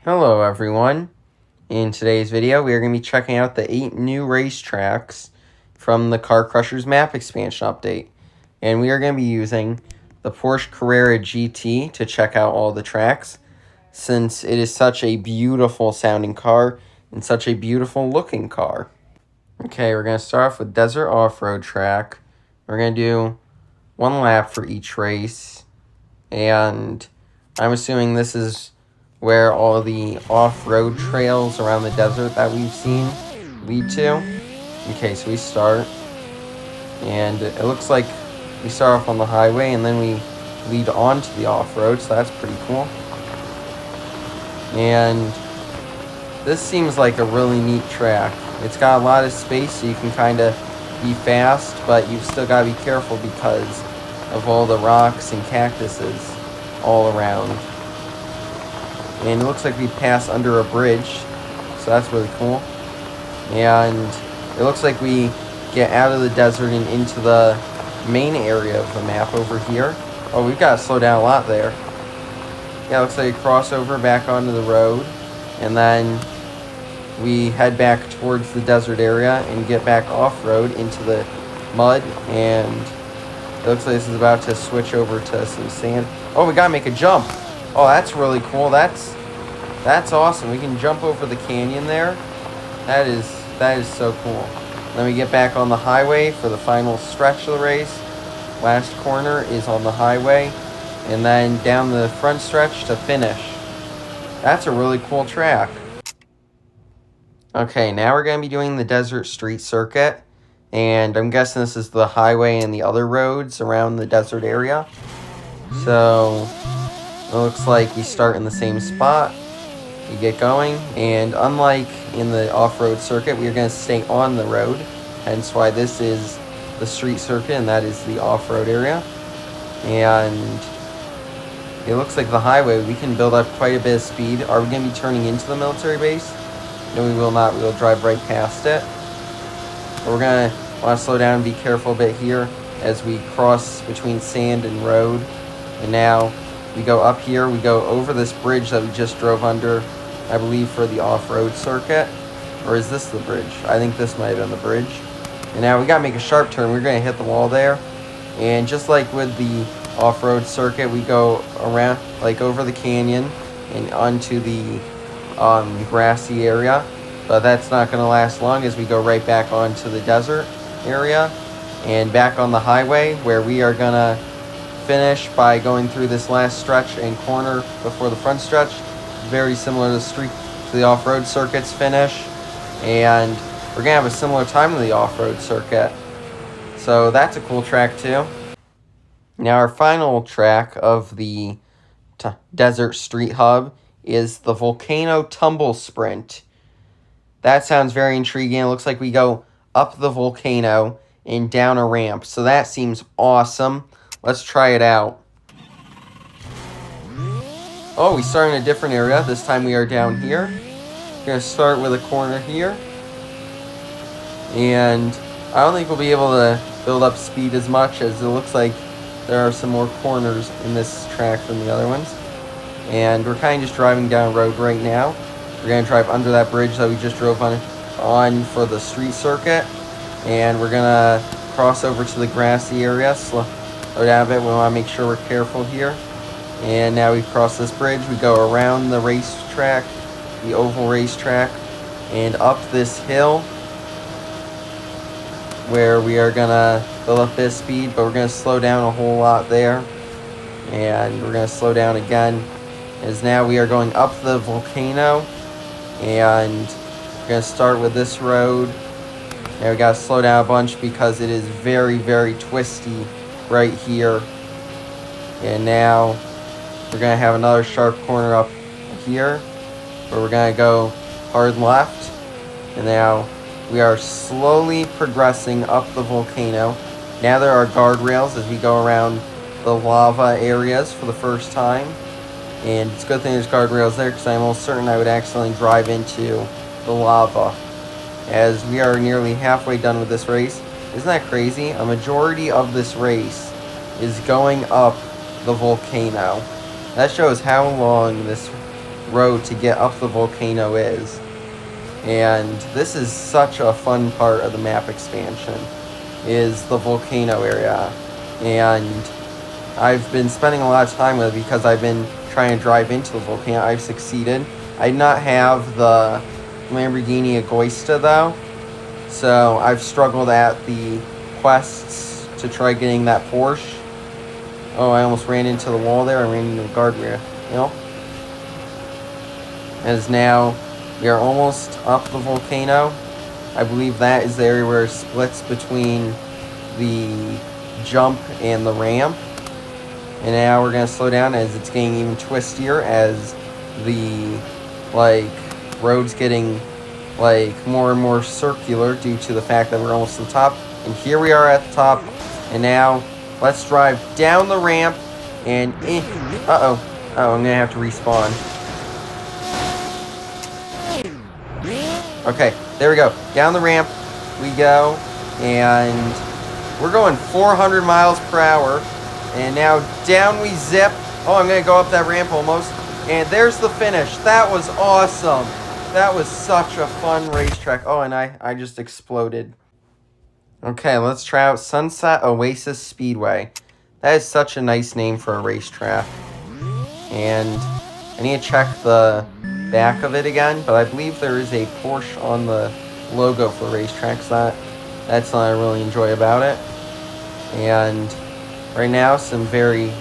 Hello everyone. In today's video we are going to be checking out the 8 new racetracks from the Car Crushers map expansion update. And we are going to be using the Porsche Carrera GT to check out all the tracks, since it is such a beautiful sounding car and such a beautiful looking car. Okay, we're going to start off with Desert Off-Road track. We're going to do 1 lap for each race, and I'm assuming this is where all the off-road trails around the desert that we've seen lead to. Okay, so we start, and it looks like we start off on the highway and then we lead on to the off-road, so that's pretty cool. And this seems like a really neat track. It's got a lot of space, so you can kind of be fast, but you've still got to be careful because of all the rocks and cactuses all around. And it looks like we pass under a bridge, so that's really cool. And it looks like we get out of the desert and into the main area of the map over here. Oh, we've got to slow down a lot there. Yeah, it looks like a crossover back onto the road, and then we head back towards the desert area and get back off-road into the mud, and it looks like this is about to switch over to some sand. Oh, we gotta make a jump. Oh, that's really cool. That's awesome. We can jump over the canyon there. That is so cool. Then we get back on the highway for the final stretch of the race. Last corner is on the highway, and then down the front stretch to finish. That's a really cool track. Okay, now we're going to be doing the Desert Street Circuit, and I'm guessing this is the highway and the other roads around the desert area. So it looks like we start in the same spot. We get going, and unlike in the off-road circuit, we are going to stay on the road, hence why this is the street circuit and that is the off-road area. And it looks like the highway, we can build up quite a bit of speed. Are we going to be turning into the military base? No, we will not. We will drive right past it. But we're going to want to slow down and be careful a bit here as we cross between sand and road. And now we go up here, we go over this bridge that we just drove under, I believe, for the off-road circuit. Or is this the bridge? I think this might have been the bridge. And now we gotta make a sharp turn. We're gonna hit the wall there. And just like with the off-road circuit, we go around, like over the canyon and onto the grassy area. But that's not gonna last long as we go right back onto the desert area and back on the highway, where we are gonna finish by going through this last stretch and corner before the front stretch. Very similar to the off-road circuit's finish, and we're gonna have a similar time to the off-road circuit, so that's a cool track too. Now our final track of the Desert Street Hub is the Volcano Tumble Sprint. That sounds very intriguing. It looks like we go up the volcano and down a ramp, so that seems awesome. Let's try it out. Oh, we start in a different area. This time we are down here. We're going to start with a corner here. And I don't think we'll be able to build up speed as much, as it looks like there are some more corners in this track than the other ones. And we're kind of just driving down a road right now. We're going to drive under that bridge that we just drove on for the street circuit. And we're going to cross over to the grassy area. Slow down a bit. We want to make sure we're careful here. And now we've crossed this bridge. We go around the racetrack, the oval racetrack, and up this hill where we are going to build up this speed, but we're going to slow down a whole lot there. And we're going to slow down again, as now we are going up the volcano, and we're going to start with this road. Now we got to slow down a bunch because it is very, very twisty right here. And now we're going to have another sharp corner up here where we're going to go hard left. And now we are slowly progressing up the volcano. Now there are guardrails as we go around the lava areas for the first time. And it's a good thing there's guardrails there, because I'm almost certain I would accidentally drive into the lava. As we are nearly halfway done with this race. Isn't that crazy? A majority of this race is going up the volcano. That shows how long this road to get up the volcano is. And this is such a fun part of the map expansion, is the volcano area. And I've been spending a lot of time with it because I've been trying to drive into the volcano. I've succeeded. I did not have the Lamborghini Agosta though, so I've struggled at the quests to try getting that Porsche. Oh, I almost ran into the wall there. I ran into the guardrail. You know? As now we are almost up the volcano. I believe that is the area where it splits between the jump and the ramp. And now we're going to slow down as it's getting even twistier as the, road's getting, more and more circular due to the fact that we're almost to the top. And here we are at the top. And now, let's drive down the ramp and in. Uh-oh. Oh, I'm going to have to respawn. Okay, there we go. Down the ramp we go. And we're going 400 miles per hour. And now down we zip. Oh, I'm going to go up that ramp almost. And there's the finish. That was awesome. That was such a fun racetrack. Oh, and I just exploded. Okay, let's try out Sunset Oasis Speedway. That is such a nice name for a racetrack. And I need to check the back of it again, but I believe there is a Porsche on the logo for racetracks. That's what I really enjoy about it. And right now, some very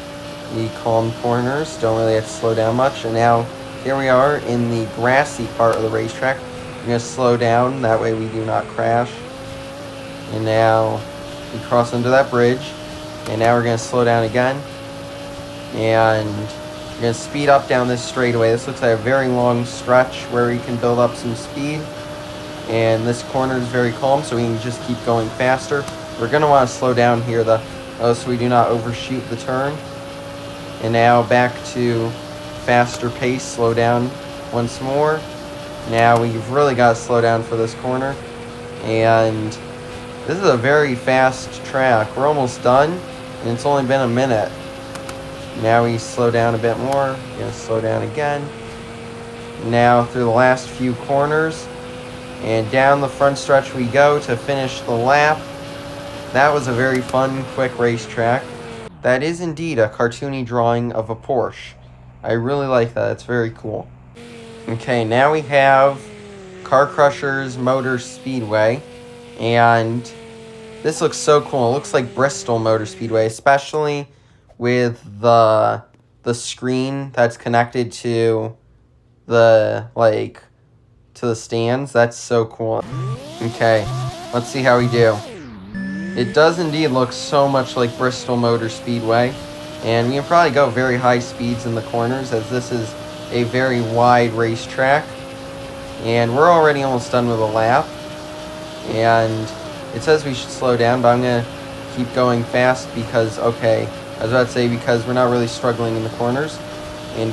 calm corners. Don't really have to slow down much. And now, here we are in the grassy part of the racetrack. We're going to slow down. That way we do not crash. And now, we cross under that bridge. And now we're going to slow down again. And we're going to speed up down this straightaway. This looks like a very long stretch where we can build up some speed. And this corner is very calm, so we can just keep going faster. We're going to want to slow down here, though, so we do not overshoot the turn. And now back to faster pace, slow down once more. Now we've really got to slow down for this corner. And this is a very fast track. We're almost done, and it's only been a minute. Now we slow down a bit more. Gonna slow down again. Now through the last few corners, and down the front stretch we go to finish the lap. That was a very fun, quick racetrack. That is indeed a cartoony drawing of a Porsche. I really like that. It's very cool. Okay, now we have Car Crushers Motor Speedway. And this looks so cool. It looks like Bristol Motor Speedway, especially with the screen that's connected to the, to the stands. That's so cool. Okay, let's see how we do. It does indeed look so much like Bristol Motor Speedway, and we can probably go very high speeds in the corners as this is a very wide racetrack. And we're already almost done with a lap, and it says we should slow down, but I'm going to keep going fast because, okay, I was about to say because we're not really struggling in the corners. And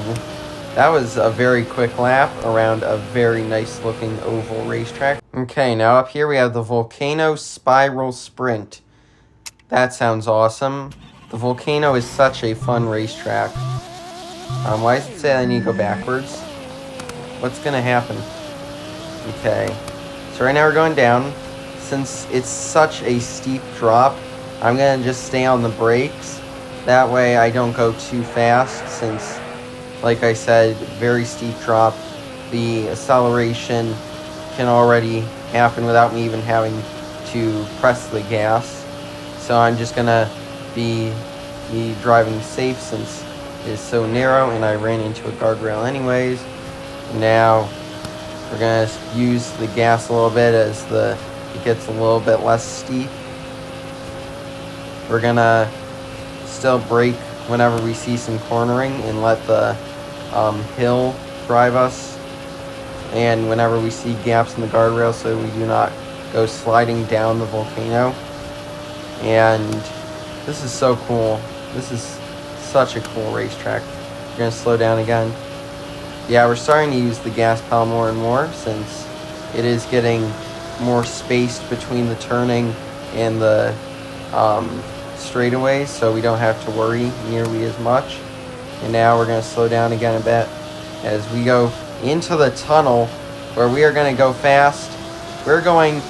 that was a very quick lap around a very nice looking oval racetrack. Okay, now up here we have the Volcano Spiral Sprint. That sounds awesome. The Volcano is such a fun racetrack. Why does it say I need to go backwards? What's going to happen? Okay, so right now we're going down. Since it's such a steep drop, I'm going to just stay on the brakes. That way I don't go too fast since, like I said, very steep drop. The acceleration can already happen without me even having to press the gas. So I'm just going to be driving safe since it is so narrow and I ran into a guardrail anyways. Now we're going to use the gas a little bit as it gets a little bit less steep. We're going to still brake whenever we see some cornering and let the hill drive us. And whenever we see gaps in the guardrail so we do not go sliding down the volcano. And this is so cool. This is such a cool racetrack. We're going to slow down again. Yeah, we're starting to use the gas pedal more and more since it is getting more spaced between the turning and the straightaways, so we don't have to worry nearly as much. And now we're going to slow down again a bit. as we go into the tunnel where we are going to go fast. We're going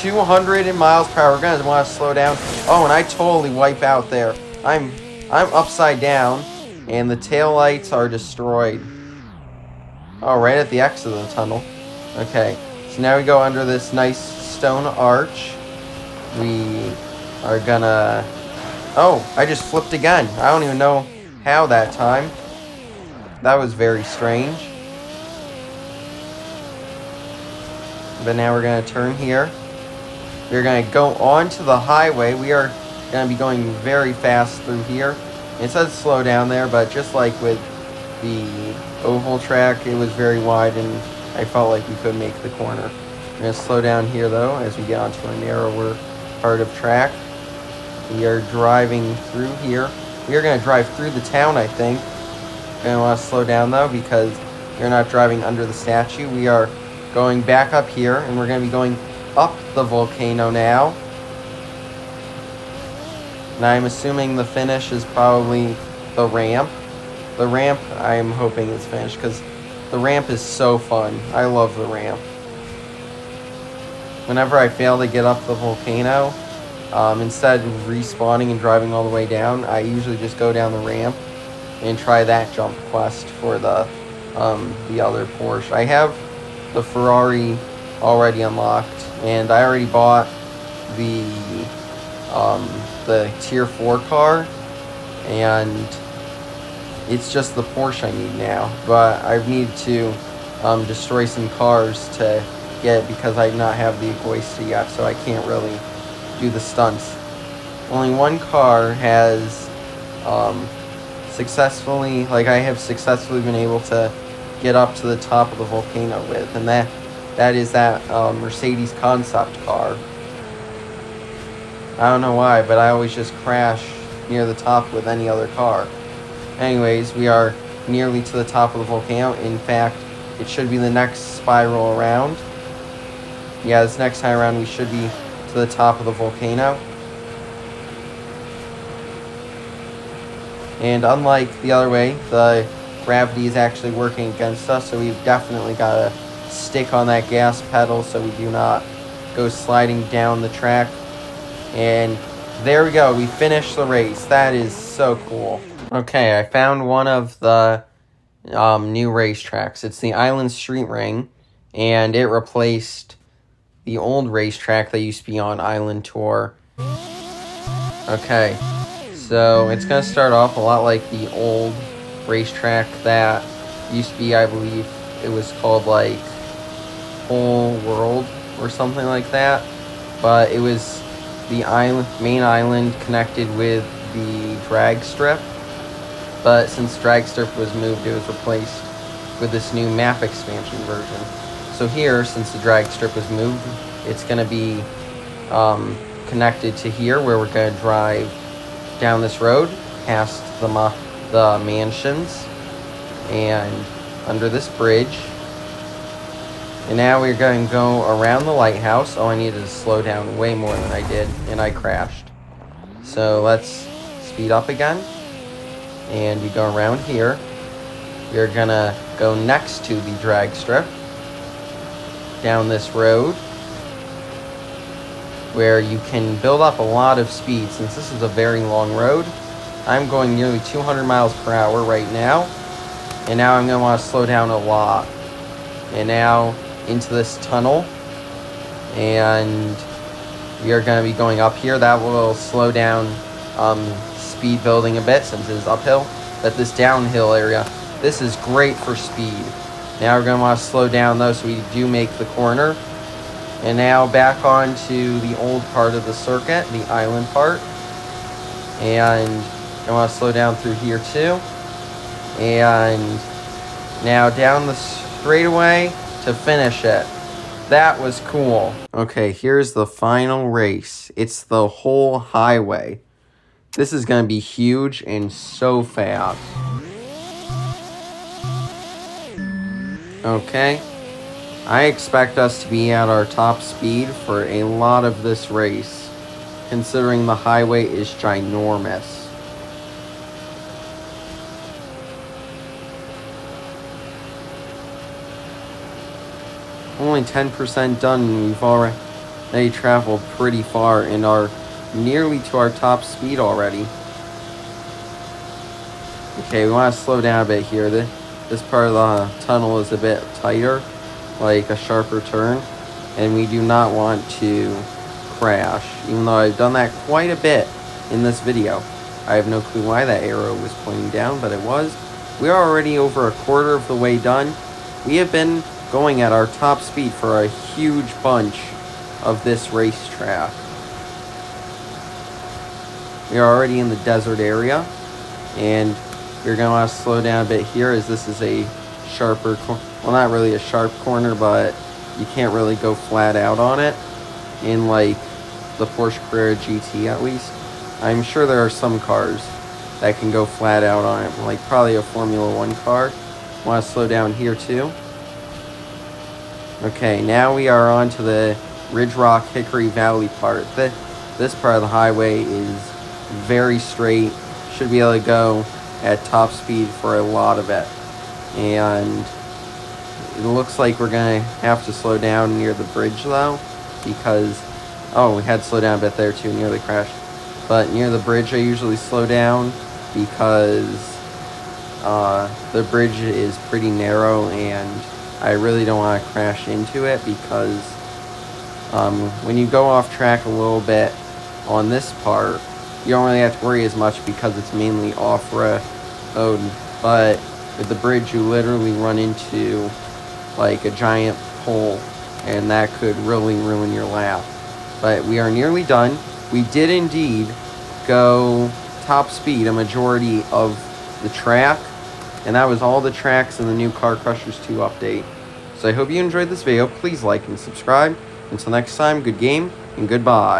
200 miles per hour. We're going to want to slow down. Oh, and I totally wipe out there. I'm upside down, and the taillights are destroyed. Oh, right at the exit of the tunnel. Okay, so now we go under this nice stone arch. We are gonna... Oh, I just flipped again. I don't even know how that time. That was very strange. But now we're going to turn here. We're going to go onto the highway. We are going to be going very fast through here. It says slow down there, but just like with the oval track, it was very wide and I felt like we could make the corner. We're going to slow down here though as we get onto a narrower part of track. We are driving through here. We are going to drive through the town, I think. We're going to want to slow down though because we're not driving under the statue. We are going back up here and we're going to be going up the volcano now. And I'm assuming the finish is probably the ramp. The ramp, I'm hoping is finished because the ramp is so fun. I love the ramp. Whenever I fail to get up the volcano, instead of respawning and driving all the way down, I usually just go down the ramp and try that jump quest for the other Porsche. I have the Ferrari already unlocked, and I already bought the tier 4 car, and it's just the Porsche I need now. But I need to destroy some cars to get it because I do not have the Egoista yet, so I can't really do the stunts. Only one car has successfully been able to get up to the top of the volcano with, and that is that Mercedes concept car. I don't know why, but I always just crash near the top with any other car. Anyways, we are nearly to the top of the volcano. In fact, it should be the next spiral around. Yeah, this next time around we should be to the top of the volcano. And unlike the other way, the gravity is actually working against us, so we've definitely got to stick on that gas pedal so we do not go sliding down the track. And there we go, we finished the race. That is so cool. Okay, I found one of the new racetracks. It's the Island Street Ring, and it replaced the old racetrack that used to be on Island Tour. Okay, so it's going to start off a lot like the old racetrack that used to be, I believe it was called like Whole World or something like that, but it was the main island connected with the drag strip, but since drag strip was moved, it was replaced with this new map expansion version. So here, since the drag strip was moved, it's going to be connected to here, where we're going to drive down this road past the mansions and under this bridge. And now we're going to go around the lighthouse. Oh, I needed to slow down way more than I did, and I crashed. So let's speed up again. And we go around here. We're going to go next to the drag strip, down this road, where you can build up a lot of speed. Since this is a very long road, I'm going nearly 200 miles per hour right now. And now I'm going to want to slow down a lot. And now into this tunnel, and we are going to be going up here. That will slow down speed building a bit since it is uphill. But this downhill area, this is great for speed. Now we're going to want to slow down though, so we do make the corner. And now back onto the old part of the circuit, the island part. And I want to slow down through here too. And now down the straightaway to finish it. That was cool. Okay, here's the final race. It's the whole highway. This is going to be huge and so fast. Okay. I expect us to be at our top speed for a lot of this race, considering the highway is ginormous. only 10% done, and we've already traveled pretty far and are nearly to our top speed already. Okay, we want to slow down a bit here. This part of the tunnel is a bit tighter, like a sharper turn, and we do not want to crash, even though I've done that quite a bit in this video. I have no clue why that arrow was pointing down, but it was. We are already over a quarter of the way done. We have been going at our top speed for a huge bunch of this racetrack. We are already in the desert area, and you're going to want to slow down a bit here, as this is a sharper, well, not really a sharp corner, but you can't really go flat out on it in like the Porsche Carrera GT at least. I'm sure there are some cars that can go flat out on it, like probably a Formula 1 car. Want to slow down here too. Okay, now we are on to the Ridge Rock Hickory Valley part. This part of the highway is very straight. Should be able to go at top speed for a lot of it. And it looks like we're going to have to slow down near the bridge though, because, oh, we had to slow down a bit there too, nearly crashed. But near the bridge I usually slow down because the bridge is pretty narrow and I really don't want to crash into it, because when you go off track a little bit on this part, you don't really have to worry as much because it's mainly off-road. But with the bridge, you literally run into like a giant pole, and that could really ruin your lap. But we are nearly done. We did indeed go top speed a majority of the track, and that was all the tracks in the new Car Crushers 2 update. So I hope you enjoyed this video. Please like and subscribe. Until next time, good game and goodbye.